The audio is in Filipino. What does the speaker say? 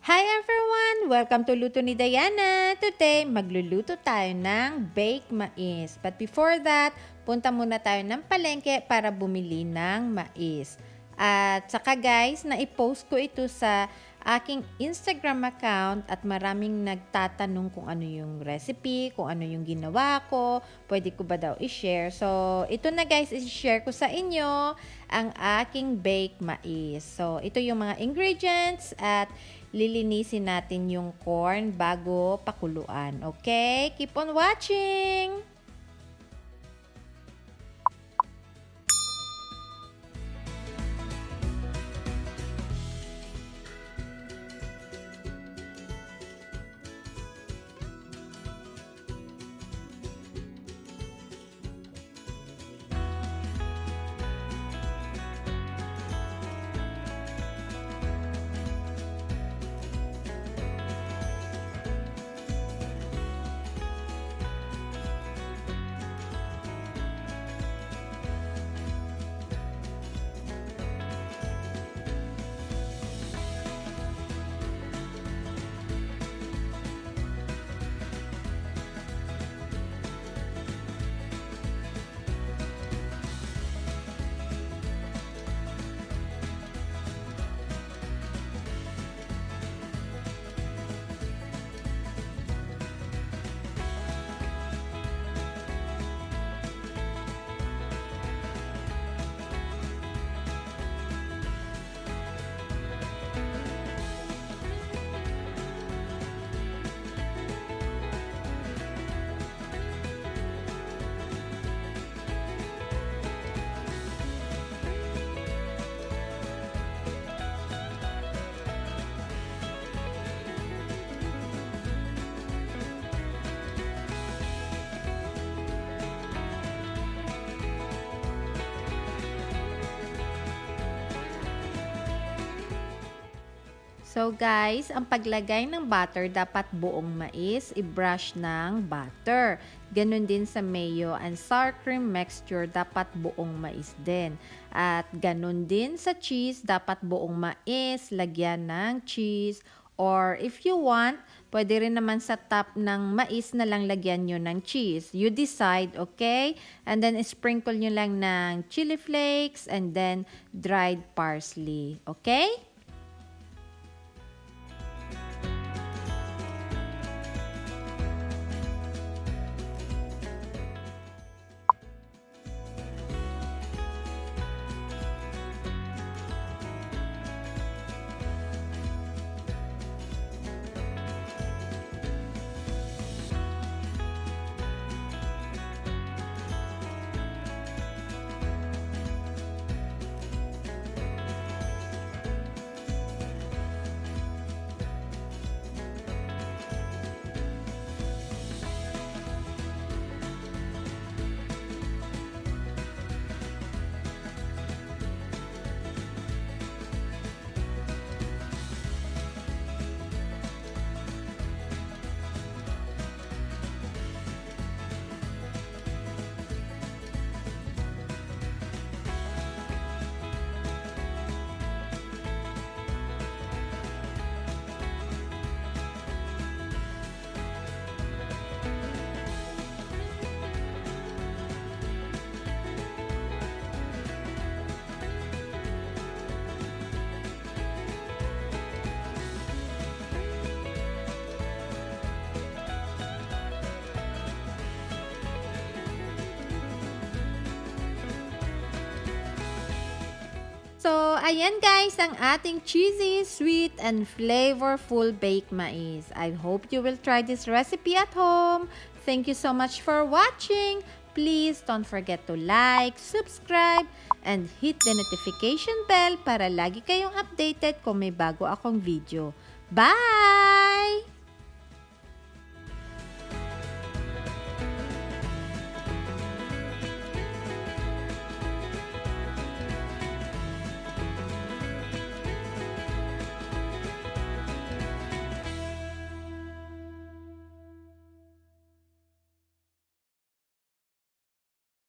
Hi everyone! Welcome to LutoNiDiana! Today, magluluto tayo ng baked mais. But before that, punta muna tayo ng palengke para bumili ng mais. At saka guys, na-post ko ito sa aking Instagram account at maraming nagtatanong kung ano yung recipe, kung ano yung ginawa ko, pwede ko ba daw i-share. So, ito na guys, i-share ko sa inyo ang aking baked mais. So, ito yung mga ingredients at lilinisin natin yung corn bago pakuluan. Okay? Keep on watching! So guys, ang paglagay ng butter dapat buong mais, i-brush ng butter. Ganon din sa mayo and sour cream mixture, dapat buong mais din. At ganon din sa cheese, dapat buong mais, lagyan ng cheese. Or if you want, pwede rin naman sa top ng mais na lang lagyan nyo ng cheese. You decide, okay? And then sprinkle nyo lang ng chili flakes and then dried parsley. Okay? So, ayan guys, ang ating cheesy, sweet, and flavorful baked mais. I hope you will try this recipe at home. Thank you so much for watching. Please don't forget to like, subscribe, and hit the notification bell para lagi kayong updated kung may bago akong video. Bye!